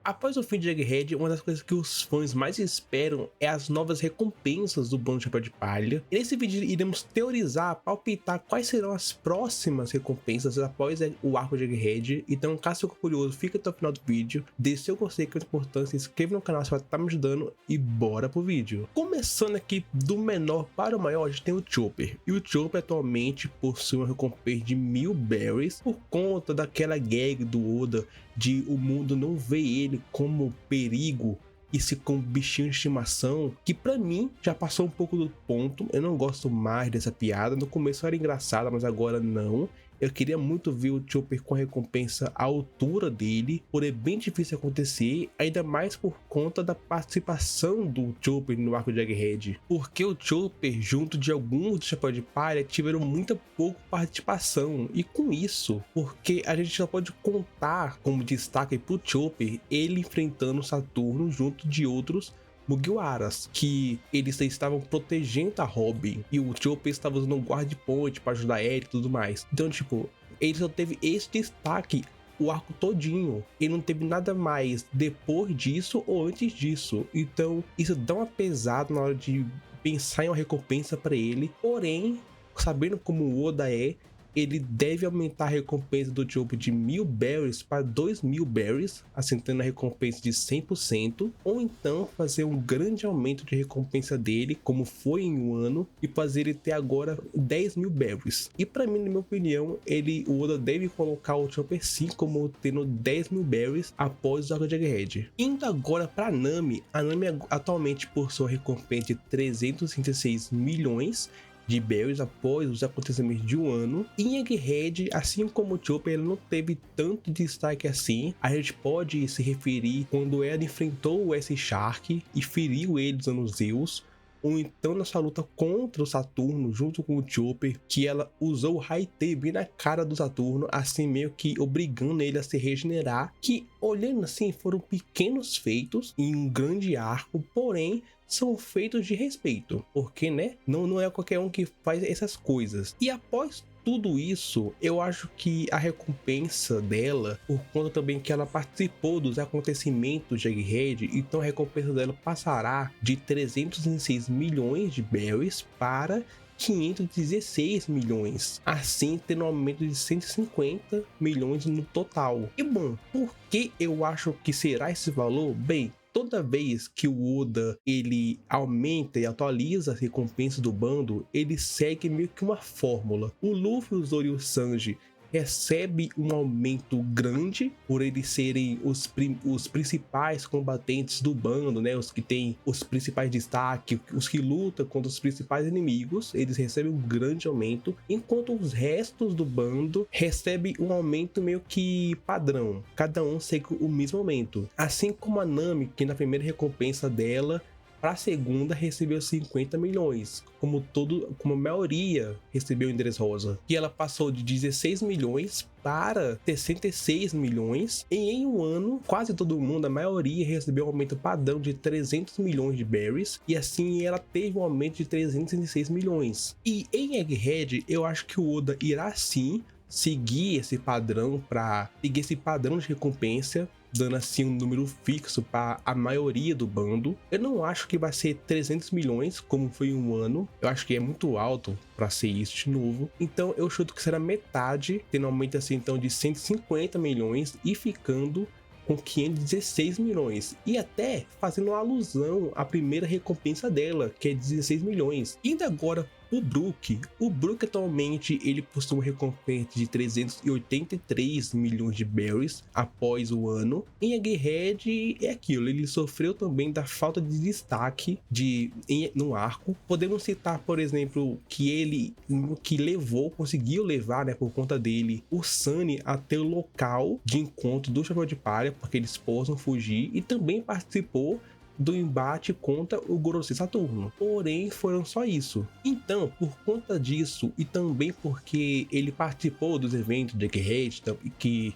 Após o fim de Egghead, uma das coisas que os fãs mais esperam é as novas recompensas do bando de Chapéu de Palha. E nesse vídeo iremos teorizar, palpitar quais serão as próximas recompensas após o arco de Egghead. Então, caso você ficou curioso, fica até o final do vídeo, deixe seu gostei, que é importante, se inscreva no canal se vai estar me ajudando e bora pro vídeo. Começando aqui do menor para o maior, a gente tem o Chopper. E o Chopper atualmente possui uma recompensa de 1000 berries por conta daquela gag do Oda de o mundo não ver ele como perigo e se como bichinho de estimação, que pra mim já passou um pouco do ponto. Eu não gosto mais dessa piada. No começo era engraçada, mas agora não. Eu queria muito ver o Chopper com a recompensa à altura dele, porém é bem difícil acontecer, ainda mais por conta da participação do Chopper no arco de Egghead. Porque o Chopper, junto de alguns do Chapéu de Palha, tiveram muita pouca participação, e com isso, porque a gente só pode contar como destaque pro Chopper ele enfrentando Saturno junto de outros Mugiwaras, que eles estavam protegendo a Robin e o Chopper estava usando um guard point para ajudar ele e tudo mais. Então, tipo, ele só teve esse destaque o arco todinho, ele não teve nada mais depois disso ou antes disso. Então, isso dá uma pesada na hora de pensar em uma recompensa para ele. Porém, sabendo como o Oda ele deve aumentar a recompensa do Chopper de 1000 berries para 2000 berries, assentando a recompensa de 100%, ou então fazer um grande aumento de recompensa dele, como foi em um ano, e fazer ele ter agora 10.000 berries. E para mim, na minha opinião, o Oda deve colocar o Chopper sim como tendo 10.000 berries após o arco de Egghead. Indo agora para Nami, a Nami atualmente possui a recompensa de 366 milhões de berries após os acontecimentos de um ano. Em Egghead, assim como o Chopper, ele não teve tanto destaque assim. A gente pode se referir quando ela enfrentou o S-Shark e feriu ele usando Zeus, ou então na sua luta contra o Saturno junto com o Chopper, que ela usou o High-Tail bem na cara do Saturno, assim meio que obrigando ele a se regenerar, que olhando assim foram pequenos feitos em um grande arco, porém são feitos de respeito, porque né, não é qualquer um que faz essas coisas. E após tudo isso, eu acho que a recompensa dela, por conta também que ela participou dos acontecimentos de Egghead, então a recompensa dela passará de 306 milhões de berries para 516 milhões, assim tendo um aumento de 150 milhões no total. E bom, por que eu acho que será esse valor? Bem, toda vez que o Oda ele aumenta e atualiza as recompensas do bando, ele segue meio que uma fórmula. O Luffy, o Zoro e o Sanji recebe um aumento grande por eles serem os principais combatentes do bando, né? Os que têm os principais destaques, os que lutam contra os principais inimigos, eles recebem um grande aumento, enquanto os restos do bando recebem um aumento meio que padrão, cada um segue o mesmo aumento. Assim como a Nami, que na primeira recompensa dela, para a segunda recebeu 50 milhões, como a maioria recebeu em Dressrosa. E ela passou de 16 milhões para 66 milhões. E em um ano, quase todo mundo, a maioria recebeu um aumento padrão de 300 milhões de berries. E assim ela teve um aumento de 306 milhões. E em Egghead, eu acho que o Oda irá sim seguir esse padrão de recompensa, dando assim um número fixo para a maioria do bando. Eu não acho que vai ser 300 milhões como foi em um ano, eu acho que é muito alto para ser isso de novo, então eu chuto que será metade, tendo um aumento assim então de 150 milhões e ficando com 516 milhões, e até fazendo uma alusão à primeira recompensa dela, que é 16 milhões. Indo agora o Brook atualmente ele possui uma recompensa de 383 milhões de berries após o ano. Em Egghead é aquilo, ele sofreu também da falta de destaque no arco. Podemos citar, por exemplo, que ele conseguiu levar, né, por conta dele, o Sunny até o local de encontro do Chapéu de Palha, porque eles possam fugir, e também participou do embate contra o Gorosei Saturno. Porém, foram só isso. Então, por conta disso, e também porque ele participou dos eventos de Egghead,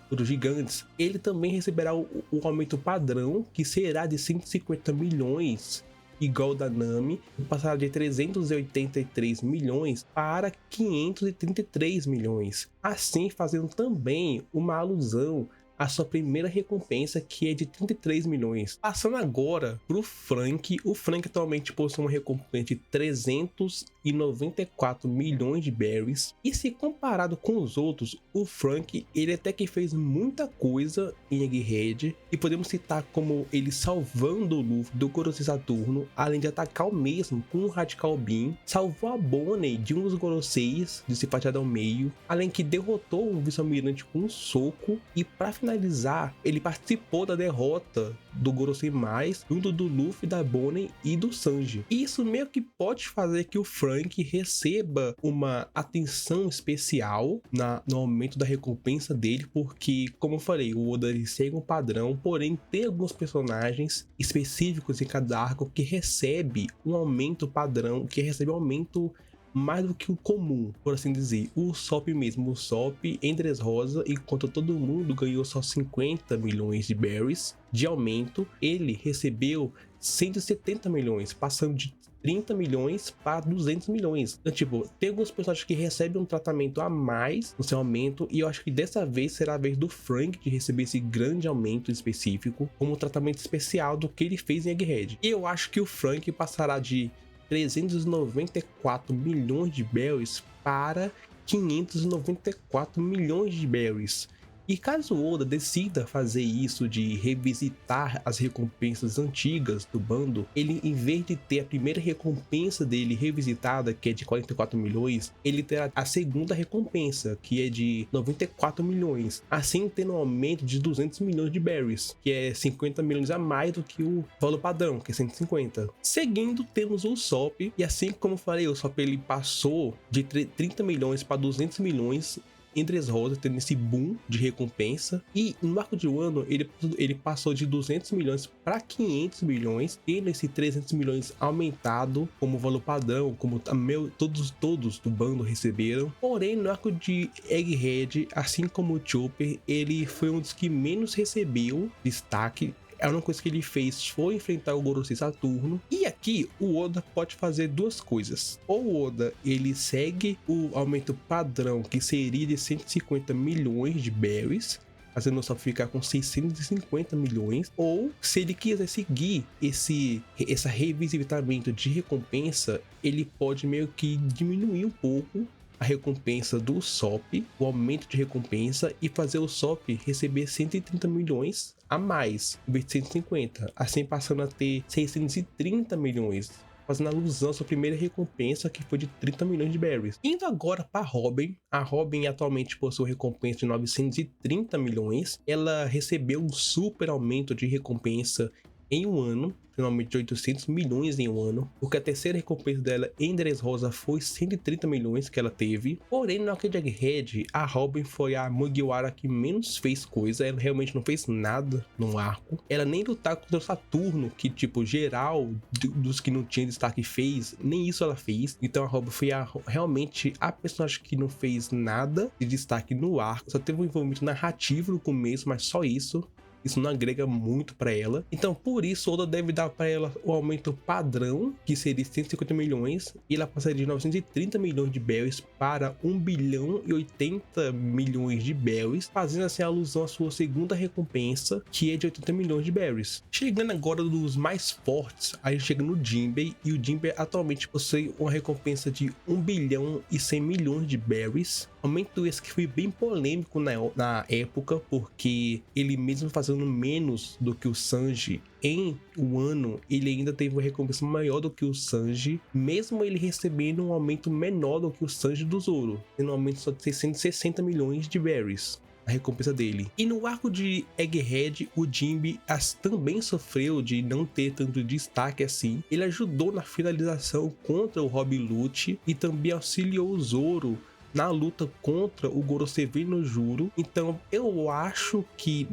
dos gigantes, ele também receberá o aumento padrão, que será de 150 milhões, igual da Nami, e passará de 383 milhões para 533 milhões. Assim, fazendo também uma alusão a sua primeira recompensa, que é de 33 milhões. Passando agora pro Frank, o Frank atualmente possui uma recompensa de 394 milhões de berries, e se comparado com os outros, o Frank, ele até que fez muita coisa em Egghead, e podemos citar como ele salvando o Luffy do Gorosei Saturno, além de atacar o mesmo com um Radical Beam, salvou a Bonnie de um dos Goroseis de ser fatiado ao meio, além que derrotou um vice-almirante com um soco, e para finalizar, ele participou da derrota do Gorosei mais, junto do Luffy, da Bonnie e do Sanji. E isso meio que pode fazer que o Frank receba uma atenção especial no aumento da recompensa dele, porque, como eu falei, o Oda ele segue um padrão, porém tem alguns personagens específicos em cada arco que recebe um aumento padrão, que recebe um aumento mais do que o comum, por assim dizer. O Usopp mesmo, o Usopp em Dressrosa, enquanto todo mundo ganhou só 50 milhões de berries de aumento, ele recebeu 170 milhões, passando de 30 milhões para 200 milhões. Então, tipo, tem alguns personagens que recebem um tratamento a mais no seu aumento, e eu acho que dessa vez será a vez do Frank de receber esse grande aumento específico, como um tratamento especial do que ele fez em Egghead. E eu acho que o Frank passará de 394 milhões de berries para 594 milhões de berries. E caso o Oda decida fazer isso de revisitar as recompensas antigas do bando, ele, em vez de ter a primeira recompensa dele revisitada, que é de 44 milhões, ele terá a segunda recompensa, que é de 94 milhões, assim tendo um aumento de 200 milhões de berries, que é 50 milhões a mais do que o valor padrão, que é 150. Seguindo, temos o Usopp, e assim como eu falei, o Usopp ele passou de 30 milhões para 200 milhões em Dressrosa, tendo esse boom de recompensa, e no arco de Wano ele passou de 200 milhões para 500 milhões, tendo esse 300 milhões aumentado como valor padrão, como todos do bando receberam. Porém, no arco de Egghead, assim como o Chopper, ele foi um dos que menos recebeu destaque. A única coisa que ele fez foi enfrentar o Gorosei Saturno. E aqui o Oda pode fazer duas coisas. Ou o Oda ele segue o aumento padrão, que seria de 150 milhões de berries, fazendo só ficar com 650 milhões, ou se ele quiser seguir esse revisitamento de recompensa, ele pode meio que diminuir um pouco a recompensa do Usopp, o aumento de recompensa, e fazer o Usopp receber 130 milhões a mais, em vez de 150, assim passando a ter 630 milhões, fazendo alusão à sua primeira recompensa, que foi de 30 milhões de berries. Indo agora para Robin, a Robin atualmente possui recompensa de 930 milhões, ela recebeu um super aumento de recompensa em um ano, finalmente de 800 milhões em um ano, porque a terceira recompensa dela em Dressrosa foi 130 milhões que ela teve. Porém, no arco de Egghead, a Robin foi a Mugiwara que menos fez coisa, ela realmente não fez nada no arco. Ela nem lutar contra o Saturno, que tipo, geral dos que não tinha destaque fez, nem isso ela fez. Então a Robin foi realmente a personagem que não fez nada de destaque no arco, só teve um envolvimento narrativo no começo, mas só isso. Isso não agrega muito para ela. Então, por isso, Oda deve dar para ela o aumento padrão, que seria 150 milhões, e ela passaria de 930 milhões de berries para 1 bilhão e 80 milhões de berries, fazendo assim alusão à sua segunda recompensa, que é de 80 milhões de berries. Chegando agora dos mais fortes, a gente chega no Jinbei, e o Jinbei atualmente possui uma recompensa de 1 bilhão e 100 milhões de berries. Aumento esse que foi bem polêmico na época, porque ele mesmo fazendo menos do que o Sanji em um ano, ele ainda teve uma recompensa maior do que o Sanji, mesmo ele recebendo um aumento menor do que o Sanji do Zoro, tendo um aumento só de 660 milhões de berries, a recompensa dele. E no arco de Egghead, o Jinbe também sofreu de não ter tanto destaque assim. Ele ajudou na finalização contra o Rob Lute e também auxiliou o Zoro na luta contra o Gorosei no Juro. Então eu acho que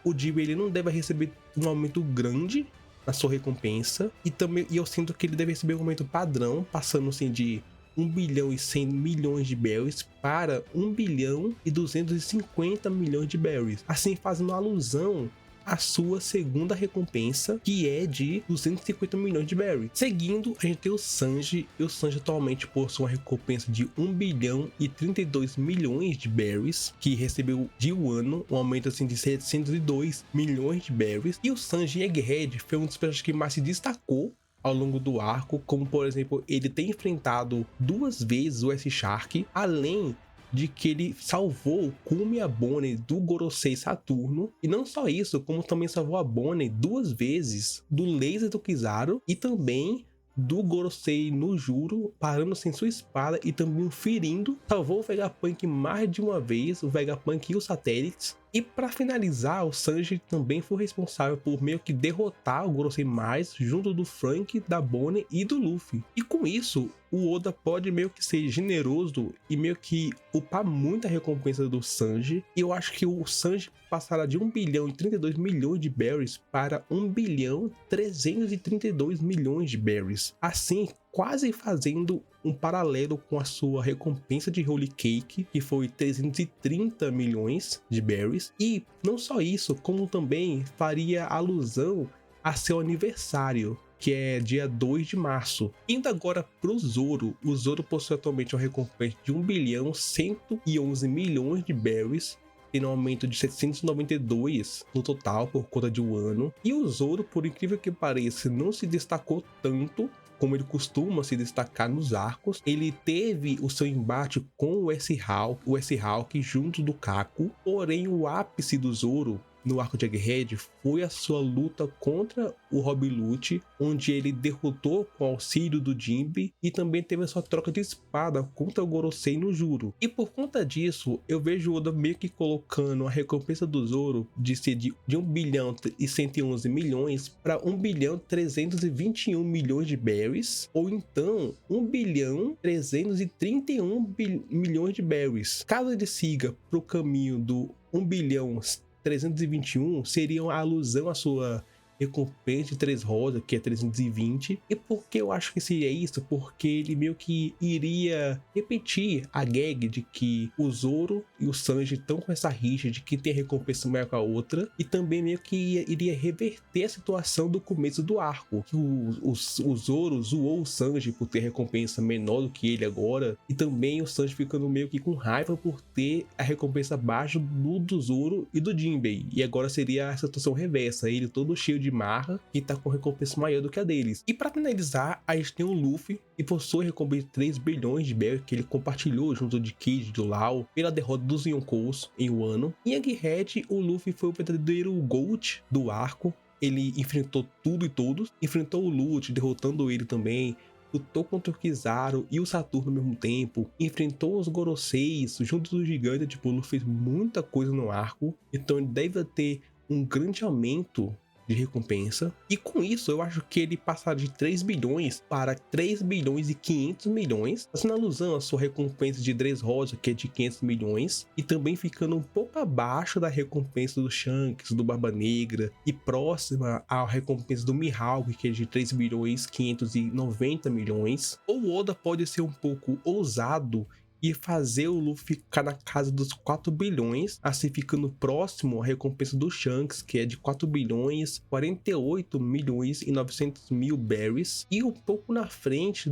o Jinbe ele não deve receber um aumento grande na sua recompensa, e eu sinto que ele deve receber um aumento padrão, passando assim de 1 bilhão e 100 milhões de berries para 1 bilhão e 250 milhões de berries, assim fazendo alusão a sua segunda recompensa, que é de 250 milhões de berries. Seguindo, a gente tem o Sanji, e o Sanji atualmente possui uma recompensa de 1 bilhão e 32 milhões de berries, que recebeu de Wano um aumento assim de 702 milhões de berries. E o Sanji Egghead foi um dos personagens que mais se destacou ao longo do arco, como por exemplo, ele tem enfrentado 2 vezes o S-Shark, além de que ele salvou o Kumi e a Bonnie do Gorosei Saturno, e não só isso, como também salvou a Bonnie 2 vezes do laser do Kizaru e também do Gorosei no Juro, parando sem sua espada e também o ferindo. Salvou o Vegapunk mais de uma vez, o Vegapunk e os satélites. E para finalizar, o Sanji também foi responsável por meio que derrotar o Gorosei mais, junto do Frank, da Bonnie e do Luffy. E com isso, o Oda pode meio que ser generoso e meio que upar muito a recompensa do Sanji. E eu acho que o Sanji passará de 1 bilhão e 32 milhões de berries para 1 bilhão 332 milhões de berries. Assim, quase fazendo um paralelo com a sua recompensa de Holy Cake, que foi 330 milhões de berries. E não só isso, como também faria alusão a seu aniversário, que é dia 2 de março. Indo agora pro Zoro, o Zoro possui atualmente uma recompensa de 1 bilhão 111 milhões de berries, tendo um aumento de 792 no total por conta de Wano. E o Zoro, por incrível que pareça, não se destacou tanto como ele costuma se destacar nos arcos. Ele teve o seu embate com o S-Hawk junto do Kaku, porém o ápice do Zoro no arco de Egghead foi a sua luta contra o Rob Lute, onde ele derrotou com auxílio do Jinbe e também teve a sua troca de espada contra o Gorosei no Juro. E por conta disso, eu vejo o Oda meio que colocando a recompensa do Zoro de ser de 1 bilhão e 111 milhões para 1 bilhão 321 milhões de berries, ou então 1 bilhão 331 milhões de berries. Caso ele siga para o caminho do 1 bilhão 321, seria uma alusão à sua recompensa de 3 rosas, que é 320. E por que eu acho que seria isso? Porque ele meio que iria repetir a gag de que o Zoro e o Sanji estão com essa rixa de que tem recompensa maior que a outra, e também meio que iria reverter a situação do começo do arco, que o Zoro zoou o Sanji por ter recompensa menor do que ele agora, e também o Sanji ficando meio que com raiva por ter a recompensa abaixo do Zoro e do Jinbei, e agora seria a situação reversa, ele todo cheio de marra e tá com recompensa maior do que a deles. E para finalizar, a gente tem o Luffy, que possui recompensa de 3 bilhões de berries que ele compartilhou junto de Kid e do Lau pela derrota dos Yonkous em Wano. Em Egghead, o Luffy foi o verdadeiro GOAT do arco. Ele enfrentou tudo e todos, enfrentou o Lute, derrotando ele também, lutou contra o Kizaru e o Saturno ao mesmo tempo, enfrentou os Goroseis junto dos gigantes. Tipo, o Luffy fez muita coisa no arco, então ele deve ter um grande aumento de recompensa, e com isso eu acho que ele passará de 3 bilhões para 3 bilhões e 500 milhões, fazendo alusão à sua recompensa de Dressrosa, que é de 500 milhões, e também ficando um pouco abaixo da recompensa do Shanks, do Barba Negra, e próxima à recompensa do Mihawk, que é de 3 bilhões 590 milhões. O Oda pode ser um pouco ousado e fazer o Luffy ficar na casa dos 4 bilhões, assim ficando próximo à recompensa do Shanks, que é de 4 bilhões 48 milhões e 900 mil berries, e um pouco na frente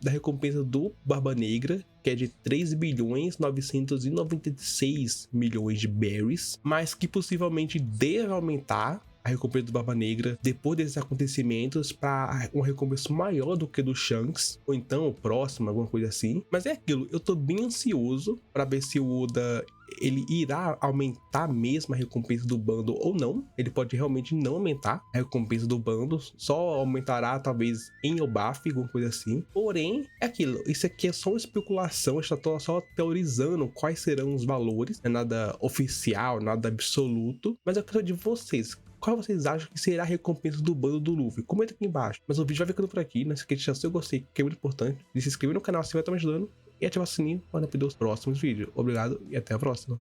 da recompensa do Barba Negra, que é de 3 bilhões 996 milhões de berries, mas que possivelmente deve aumentar a recompensa do Barba Negra depois desses acontecimentos para uma recompensa maior do que do Shanks, ou então o próximo, alguma coisa assim. Mas é aquilo, eu tô bem ansioso para ver se o Oda ele irá aumentar mesmo a recompensa do bando ou não. Ele pode realmente não aumentar a recompensa do bando, só aumentará talvez em Elbaf, alguma coisa assim. Porém, é aquilo, isso aqui é só uma especulação, está só teorizando quais serão os valores, não é nada oficial, nada absoluto, mas eu quero de vocês. Qual vocês acham que será a recompensa do bando do Luffy? Comenta aqui embaixo. Mas o vídeo vai ficando por aqui. Não esqueça de deixar seu gostei, que é muito importante. De se inscrever no canal se vai estar me ajudando. E ativar o sininho para não perder os próximos vídeos. Obrigado e até a próxima.